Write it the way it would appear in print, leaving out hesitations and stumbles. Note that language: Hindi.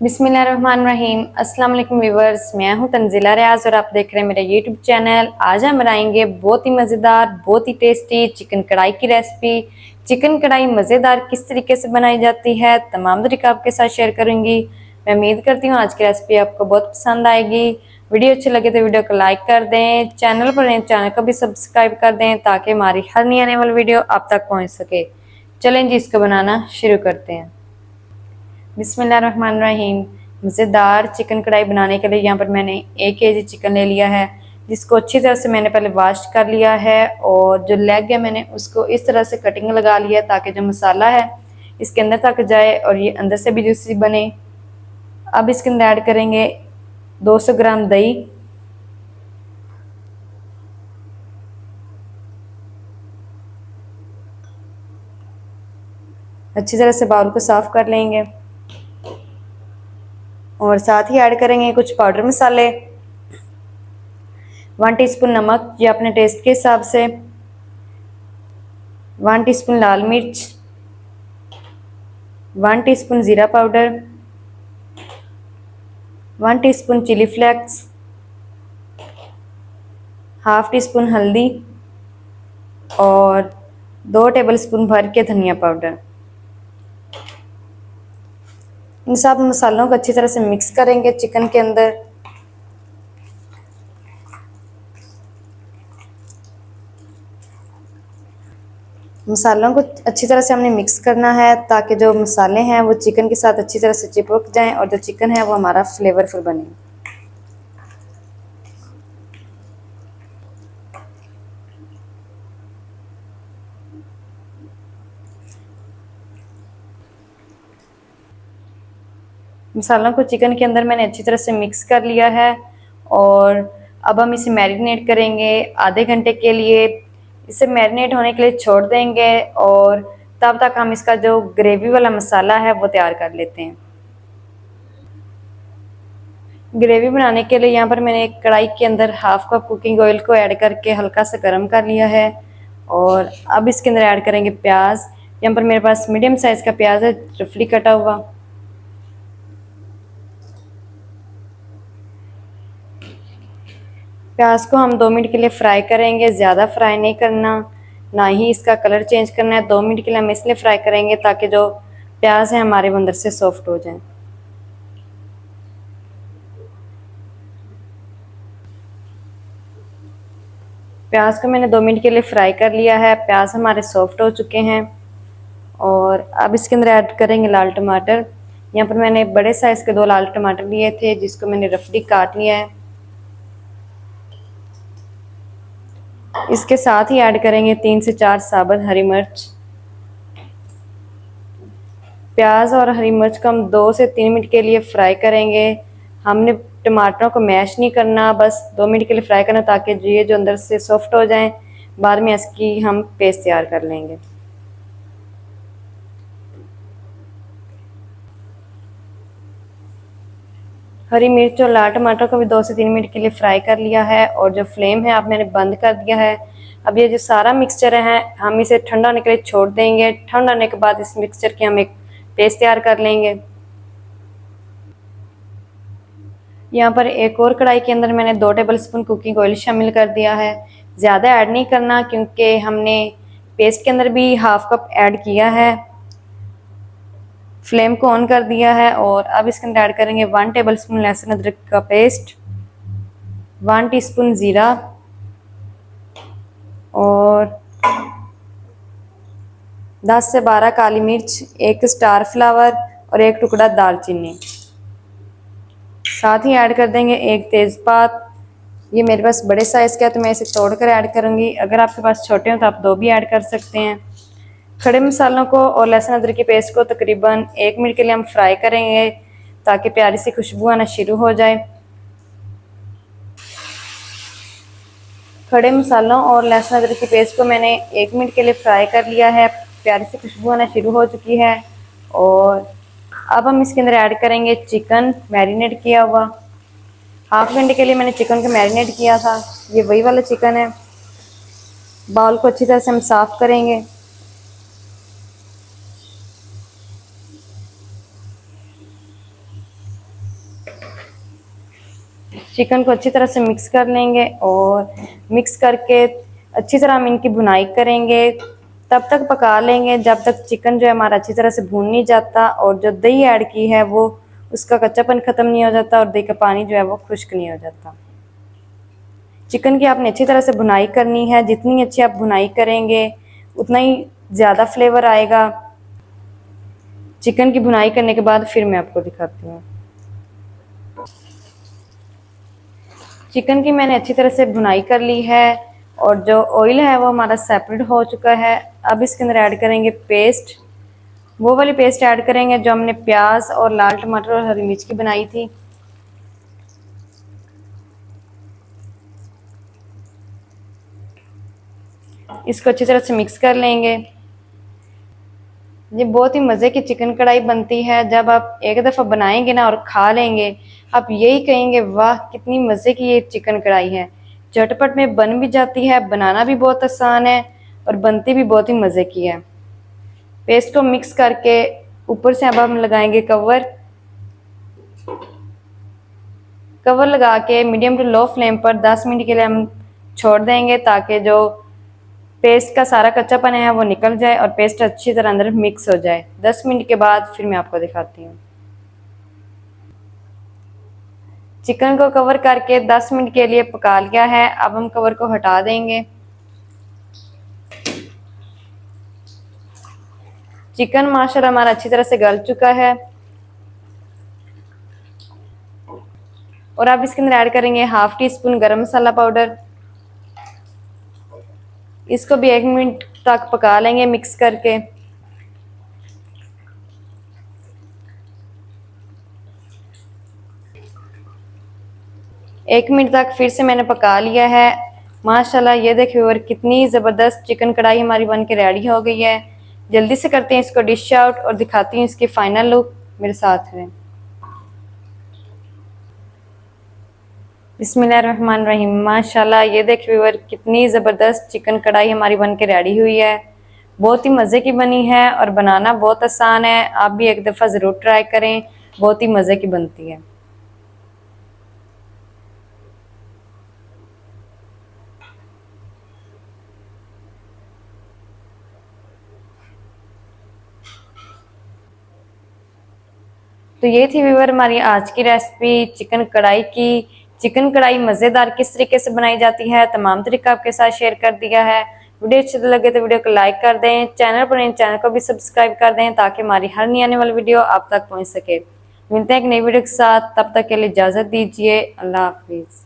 बिस्मिल्लाहिर्रहमानिर्रहीम। अस्सलाम वालेकुम व्यूअर्स, मैं हूं तंजीला रियाज और आप देख रहे हैं मेरा यूट्यूब चैनल। आज हम बनाएंगे बहुत ही मज़ेदार, बहुत ही टेस्टी चिकन कढ़ाई की रेसिपी। चिकन कढ़ाई मज़ेदार किस तरीके से बनाई जाती है तमाम तरीका आपके साथ शेयर करूंगी। मैं उम्मीद करती हूँ आज की रेसिपी आपको बहुत पसंद आएगी। वीडियो अच्छी लगे तो वीडियो को लाइक कर दें, चैनल पर नए चैनल को भी सब्सक्राइब कर दें ताकि हमारी हर नई आने वाली वीडियो आप तक पहुँच सके। चलें जी, इसको बनाना शुरू करते हैं। बिस्मिल्लाहिर्रहमानिर्रहीम। मज़ेदार चिकन कढ़ाई बनाने के लिए यहाँ पर मैंने 1 केजी चिकन ले लिया है, जिसको अच्छी तरह से मैंने पहले वॉश कर लिया है। और जो लेग है मैंने उसको इस तरह से कटिंग लगा लिया ताकि जो मसाला है इसके अंदर तक जाए और ये अंदर से भी जूसी बने। अब इसके अंदर ऐड करेंगे 200 ग्राम दही, अच्छी तरह से बाउल को साफ कर लेंगे। और साथ ही ऐड करेंगे कुछ पाउडर मसाले, 1 टीस्पून नमक या अपने टेस्ट के हिसाब से, 1 टीस्पून लाल मिर्च, 1 टीस्पून ज़ीरा powder, 1 teaspoon chilli flakes, half teaspoon हल्दी और 2 टेबलस्पून भर के धनिया पाउडर। इन सब मसालों को अच्छी तरह से मिक्स करेंगे चिकन के अंदर। मसालों को अच्छी तरह से हमने मिक्स करना है ताकि जो मसाले हैं वो चिकन के साथ अच्छी तरह से चिपक जाएं और जो चिकन है वो हमारा फ्लेवरफुल बने। मसालों को चिकन के अंदर मैंने अच्छी तरह से मिक्स कर लिया है और अब हम इसे मैरिनेट करेंगे आधे घंटे के लिए। इसे मैरिनेट होने के लिए छोड़ देंगे और तब तक हम इसका जो ग्रेवी वाला मसाला है वो तैयार कर लेते हैं। ग्रेवी बनाने के लिए यहाँ पर मैंने एक कढ़ाई के अंदर हाफ कप कुकिंग ऑयल को ऐड करके हल्का सा गर्म कर लिया है। और अब इसके अंदर ऐड करेंगे प्याज। यहाँ पर मेरे पास मीडियम साइज़ का प्याज है, रफली कटा हुआ। प्याज को हम 2 मिनट के लिए फ्राई करेंगे, ज़्यादा फ्राई नहीं करना, ना ही इसका कलर चेंज करना है। 2 मिनट के लिए हम इसलिए फ्राई करेंगे ताकि जो प्याज है हमारे अंदर से सॉफ्ट हो जाए। प्याज को मैंने 2 मिनट के लिए फ्राई कर लिया है, प्याज हमारे सॉफ्ट हो चुके हैं। और अब इसके अंदर ऐड करेंगे लाल टमाटर। यहाँ पर मैंने बड़े साइज़ के 2 लाल टमाटर लिए थे जिसको मैंने रफली काट लिया है। इसके साथ ही ऐड करेंगे 3 से 4 साबुत हरी मिर्च। प्याज और हरी मिर्च को हम 2 से 3 मिनट के लिए फ्राई करेंगे। हमने टमाटरों को मैश नहीं करना, बस 2 मिनट के लिए फ्राई करना ताकि ये जो अंदर से सॉफ्ट हो जाएं। बाद में इसकी हम पेस्ट तैयार कर लेंगे। हरी मिर्च और लाल टमाटर को भी 2 से 3 मिनट के लिए फ्राई कर लिया है और जो फ्लेम है आप मैंने बंद कर दिया है। अब ये जो सारा मिक्सचर है हम इसे ठंडा होने के लिए छोड़ देंगे। ठंडा होने के बाद इस मिक्सचर की हम एक पेस्ट तैयार कर लेंगे। यहाँ पर एक और कढ़ाई के अंदर मैंने 2 टेबलस्पून कुकिंग ऑयल शामिल कर दिया है। ज़्यादा ऐड नहीं करना क्योंकि हमने पेस्ट के अंदर भी हाफ कप ऐड किया है। फ्लेम को ऑन कर दिया है और अब इसके अंदर ऐड करेंगे 1 टेबलस्पून लहसुन अदरक का पेस्ट, 1 टीस्पून ज़ीरा और 10 से 12 काली मिर्च, 1 स्टार फ्लावर और 1 टुकड़ा दालचीनी। साथ ही ऐड कर देंगे 1 तेज़पात। ये मेरे पास बड़े साइज़ का है तो मैं इसे तोड़कर ऐड करूँगी। अगर आपके पास छोटे हो तो आप 2 भी ऐड कर सकते हैं। खड़े मसालों को और लहसुन अदरक की पेस्ट को तकरीबन 1 मिनट के लिए हम फ्राई करेंगे ताकि प्यारी सी खुशबू आना शुरू हो जाए। खड़े मसालों और लहसुन अदरक की पेस्ट को मैंने 1 मिनट के लिए फ्राई कर लिया है। प्यारी सी खुशबू आना शुरू हो चुकी है और अब हम इसके अंदर ऐड करेंगे चिकन मैरिनेट किया हुआ। हाफ घंटे के लिए मैंने चिकन को मैरिनेट किया था। ये वही वाला चिकन है। बाउल को अच्छी तरह से हम साफ करेंगे। चिकन को अच्छी तरह से मिक्स कर लेंगे और मिक्स करके अच्छी तरह हम इनकी भुनाई करेंगे। तब तक पका लेंगे जब तक चिकन जो है हमारा अच्छी तरह से भून नहीं जाता और जो दही ऐड की है वो उसका कच्चापन ख़त्म नहीं हो जाता और दही का पानी जो है वो खुश्क नहीं हो जाता। चिकन की आपने अच्छी तरह से भुनाई करनी है। जितनी अच्छी आप भुनाई करेंगे उतना ही ज़्यादा फ्लेवर आएगा। चिकन की भुनाई करने के बाद फिर मैं आपको दिखाती हूँ। चिकन की मैंने अच्छी तरह से भुनाई कर ली है और जो ऑयल है वो हमारा सेपरेट हो चुका है। अब इसके अंदर ऐड करेंगे पेस्ट, वो वाली पेस्ट ऐड करेंगे जो हमने प्याज और लाल टमाटर और हरी मिर्च की बनाई थी। इसको अच्छी तरह से मिक्स कर लेंगे। ये बहुत ही मज़े की चिकन कढ़ाई बनती है। जब आप एक दफ़ा बनाएंगे ना और खा लेंगे आप यही कहेंगे वाह कितनी मज़े की ये चिकन कढ़ाई है। झटपट में बन भी जाती है, बनाना भी बहुत आसान है और बनती भी बहुत ही मज़े की है। पेस्ट को मिक्स करके ऊपर से अब हम लगाएंगे कवर। कवर लगा के मीडियम टू लो फ्लेम पर 10 मिनट के लिए हम छोड़ देंगे ताकि जो पेस्ट का सारा कच्चापन है वो निकल जाए और पेस्ट अच्छी तरह अंदर मिक्स हो जाए। 10 मिनट के बाद फिर मैं आपको दिखाती हूँ। चिकन को कवर करके 10 मिनट के लिए पका लिया है। अब हम कवर को हटा देंगे। चिकन माशाल्लाह हमारा अच्छी तरह से गल चुका है और अब इसके अंदर ऐड करेंगे हाफ टी स्पून गरम मसाला पाउडर। इसको भी 1 मिनट तक पका लेंगे मिक्स करके। एक मिनट तक फिर से मैंने पका लिया है। माशाल्लाह ये देखिए और कितनी ज़बरदस्त चिकन कढ़ाई हमारी बन के रेडी हो गई है। जल्दी से करते हैं इसको डिश आउट और दिखाती हूँ इसकी फाइनल लुक। मेरे साथ है। बिस्मिल्लाहिर्रहमानिर्रहीम। माशाल्लाह ये देखिए व्यूअर कितनी ज़बरदस्त चिकन कढ़ाई हमारी बन के रेडी हुई है। बहुत ही मज़े की बनी है और बनाना बहुत आसान है। आप भी एक दफ़ा ज़रूर ट्राई करें, बहुत ही मज़े की बनती है। तो ये थी व्यूअर हमारी आज की रेसिपी चिकन कढ़ाई की। चिकन कढ़ाई मज़ेदार किस तरीके से बनाई जाती है तमाम तरीका आपके साथ शेयर कर दिया है। वीडियो अच्छी लगे तो वीडियो को लाइक कर दें, चैनल पर नए चैनल को भी सब्सक्राइब कर दें ताकि हमारी हर नई आने वाली वीडियो आप तक पहुंच सके। मिलते हैं एक नई वीडियो के साथ, तब तक के लिए इजाज़त दीजिए। अल्लाह हाफिज़।